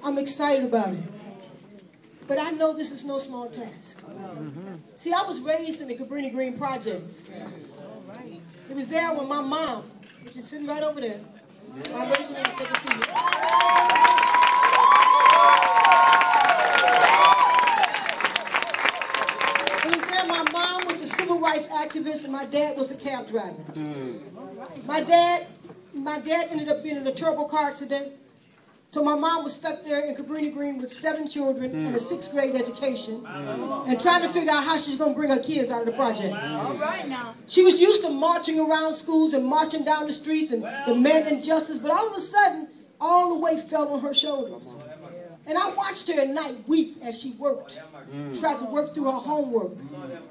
I'm excited about it. But I know this is no small task. See, I was raised in the Cabrini Green Projects. It was there when my mom, which is sitting right over there. I'll raise your hand so they can see you. It was there my mom was a civil rights activist and my dad was a cab driver. My dad ended up being in a terrible car accident. So my mom was stuck there in Cabrini Green with 7 children and a 6th grade education and trying to figure out how she's going to bring her kids out of the projects. All right now. She was used to marching around schools and marching down the streets and demanding justice, but all of a sudden, all the weight fell on her shoulders. And I watched her at night weep as she worked, tried to work through her homework.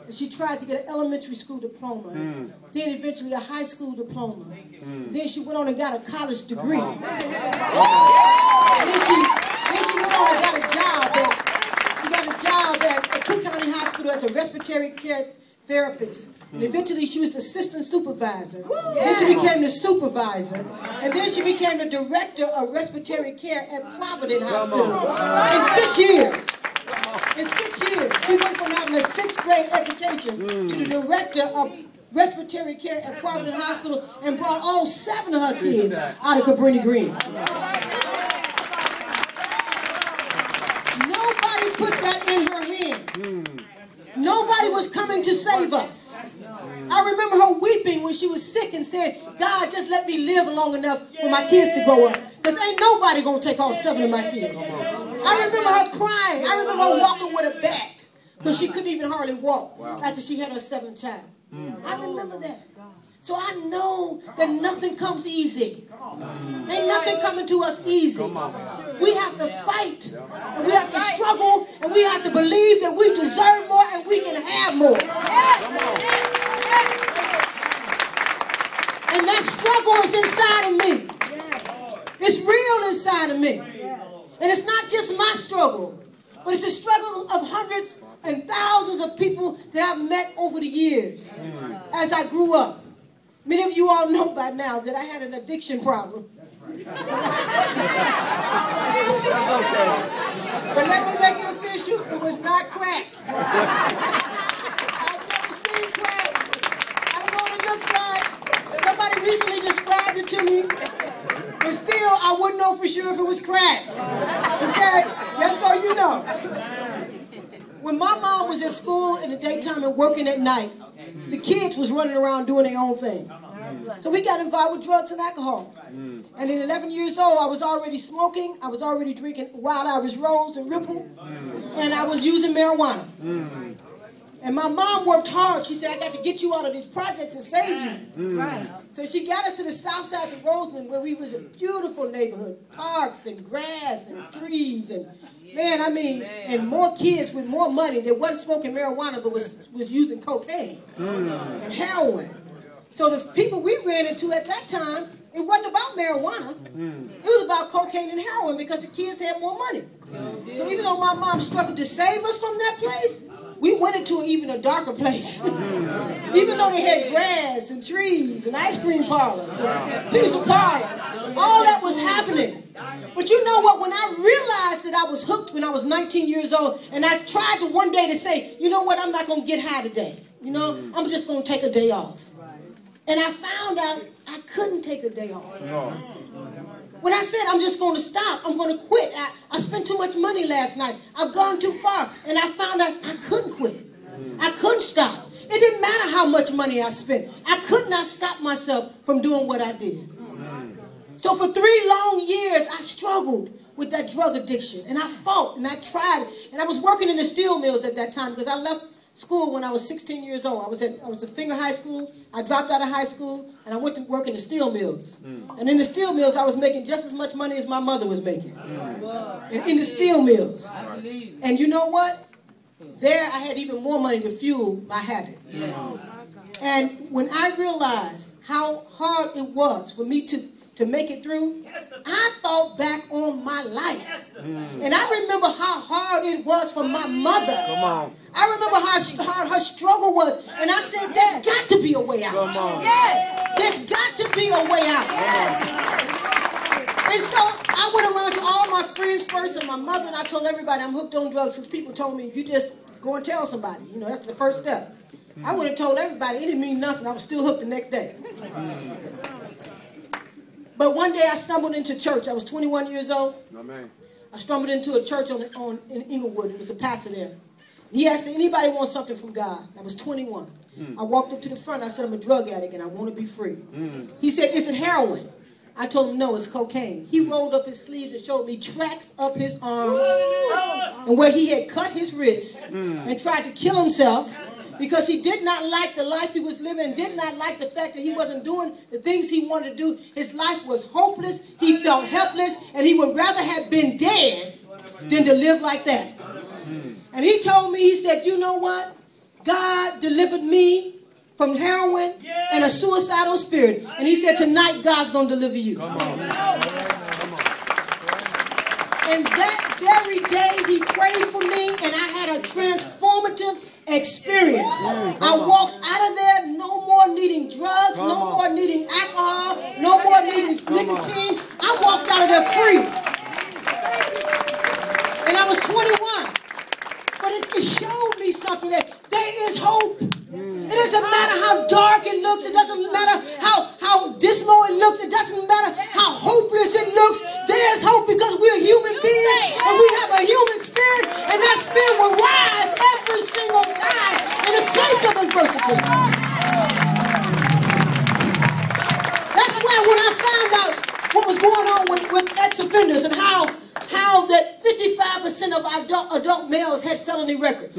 And she tried to get an elementary school diploma, then eventually a high school diploma. Then she went on and got a college degree. And then she went on and got a job at Cook County Hospital as a respiratory care therapist. And eventually she was the assistant supervisor. Then she became the supervisor. And then she became the director of respiratory care at Providence Hospital. In 6 years. In 6 years. She went from having a 6th grade education to the director of respiratory care at Providence Hospital and brought all 7 of her kids out of Cabrini Green. Nobody put that in her hand. Nobody was coming to save us. I remember her weeping when she was sick and said, God, just let me live long enough for my kids to grow up. Because ain't nobody going to take all 7 of my kids. I remember her crying. I remember her walking with a bat because she couldn't even hardly walk after she had her 7th child. I remember that. So I know that nothing comes easy. Ain't nothing coming to us easy. We have to fight, and we have to struggle, and we have to believe that we deserve more and we can have more. And that struggle is inside of me. It's real inside of me. And it's not just my struggle, but it's the struggle of hundreds and thousands of people that I've met over the years as I grew up. Many of you all know by now that I had an addiction problem. But let me make it official, it was not crack. I've never seen crack. I don't know what it looks like. Somebody recently described it to me. But still, I wouldn't know for sure if it was crack. Okay? Just so you know. When my mom was at school in the daytime and working at night, the kids was running around doing their own thing. So we got involved with drugs and alcohol. And at 11 years old, I was already smoking. I was already drinking Wild Irish Rose and Ripple. And I was using marijuana. And my mom worked hard. She said, I got to get you out of these projects and save you. So she got us to the south side of Roseland where we was a beautiful neighborhood. Parks and grass and trees and, man, I mean, and more kids with more money that wasn't smoking marijuana but was using cocaine and heroin. So the people we ran into at that time, it wasn't about marijuana. It was about cocaine and heroin because the kids had more money. So even though my mom struggled to save us from that place, we went into even a darker place. Even though they had grass and trees and ice cream parlors and pizza parlors, all that was happening. But you know what? When I realized that I was hooked when I was 19 years old, and I tried to one day to say, you know what? I'm not going to get high today. You know, I'm just going to take a day off. And I found out I couldn't take a day off. When I said I'm just going to stop, I'm going to quit. I spent too much money last night. I've gone too far. And I found out I couldn't quit. I couldn't stop. It didn't matter how much money I spent. I could not stop myself from doing what I did. So for 3 long years, I struggled with that drug addiction. And I fought and I tried. And I was working in the steel mills at that time because I left school when I was 16 years old. I was at Finger High School. I dropped out of high school and I went to work in the steel mills. And in the steel mills, I was making just as much money as my mother was making. And in the steel mills. And you know what? There I had even more money to fuel my habit. And when I realized how hard it was for me to make it through, I thought back on my life. And I remember how hard it was for my mother. I remember how hard her struggle was. And I said, there's got to be a way out. There's got to be a way out. And so I went around to all my friends first and my mother, and I told everybody I'm hooked on drugs because people told me, you just go and tell somebody. You know, that's the first step. I went and told everybody. It didn't mean nothing. I was still hooked the next day. But one day I stumbled into church. I was 21 years old. Amen. I stumbled into a church in Inglewood. There was a pastor there. He asked, anybody want something from God? I was 21. I walked up to the front. I said, I'm a drug addict and I want to be free. He said, is it heroin? I told him, no, it's cocaine. He rolled up his sleeves and showed me tracks up his arms and where he had cut his wrists and tried to kill himself because he did not like the life he was living, did not like the fact that he wasn't doing the things he wanted to do. His life was hopeless. He felt helpless, and he would rather have been dead than to live like that. And he told me, he said, you know what? God delivered me from heroin and a suicidal spirit. And he said, tonight God's going to deliver you. Come on. And that very day he prayed for me, and I had a transformative experience. I walked out of there no more needing drugs, no more needing alcohol, no more needing nicotine. I walked out of there free. And I was 21. But it showed me something, that there is hope. It doesn't matter how dark it looks. It doesn't matter how dismal it looks. It doesn't matter how hopeless it looks. There's hope because we're human beings and we have a human spirit, and that spirit will rise every single time in the face of adversity. That's when I found out what was going on with ex-offenders and how that 55% of adult males had felony records.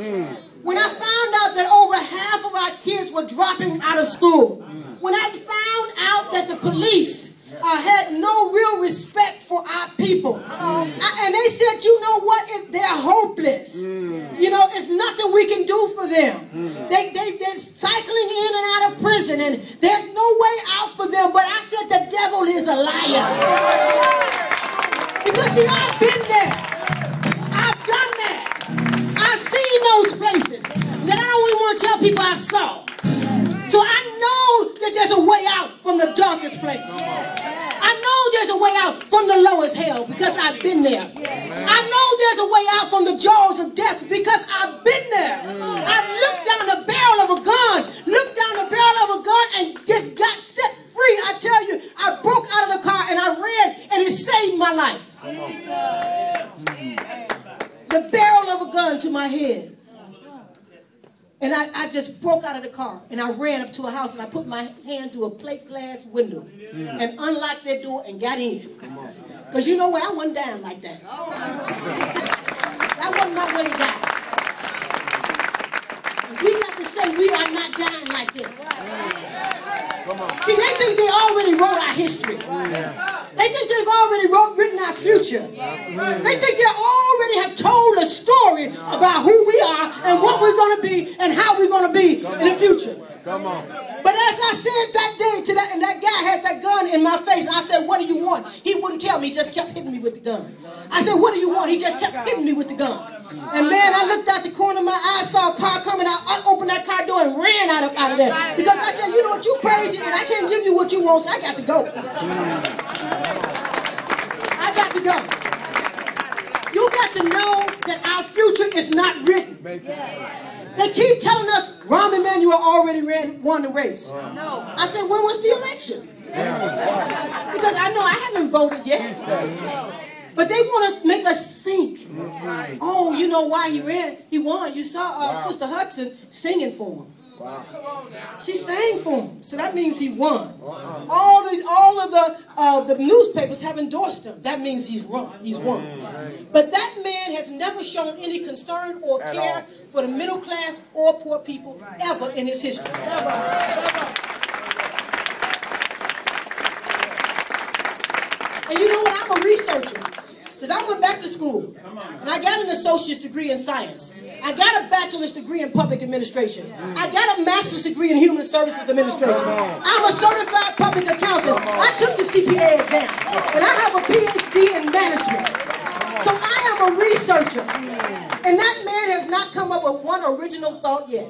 When I found out that over half of our kids were dropping out of school. When I found out that the police had no real respect for our people. And they said, you know what? They're hopeless. You know, it's nothing we can do for them. They're cycling in and out of prison, and there's no way out for them. But I said, the devil is a liar. Because, see, I've been there. I've done that. I've seen those places that I don't even want to tell people I saw. So I know that there's a way out from the darkest place. I know there's a way out from the lowest hell because I've been there. I know there's a way out from the jaws of death because I've been there. I looked down the barrel of a gun, and just got set free. I tell you, I broke out of the car and I ran, and it saved my life. The barrel of a gun to my head. And I just broke out of the car, and I ran up to a house, and I put my hand through a plate glass window and unlocked that door and got in. Because you know what? I wasn't dying like that. That wasn't my way to die. We got to say we are not dying like this. See, they think they already wrote our history. They think they've already written our future. They think they already have told a story about who we are and what we're going to be and how we're going to be in the future. But as I said that day to that, and that guy had that gun in my face, and I said, what do you want? He wouldn't tell me. He just kept hitting me with the gun. I said, what do you want? He just kept hitting me with the gun. And man, I looked out the corner of my eye, saw a car coming out. I opened that car door and ran out of there. Because I said, you know what, you crazy, and I can't give you what you want, so I got to go. I got to go. You got to know that our future is not written. They keep telling us Rahm Emanuel already won the race. No. I said, when was the election? Because I know I haven't voted yet. But they want to make us think. Oh, you know why he won. You saw Sister Hudson singing for him. She sang for him. So that means he won. All of the newspapers have endorsed him. That means he's won. But that man has never shown any concern or care for the middle class or poor people ever in his history. And you know what? I'm a researcher. Because I went back to school, and I got an associate's degree in science. I got a bachelor's degree in public administration. I got a master's degree in human services administration. I'm a certified public accountant. I took the CPA exam, and I have a PhD in management. So I am a researcher, and that man has not come up with one original thought yet.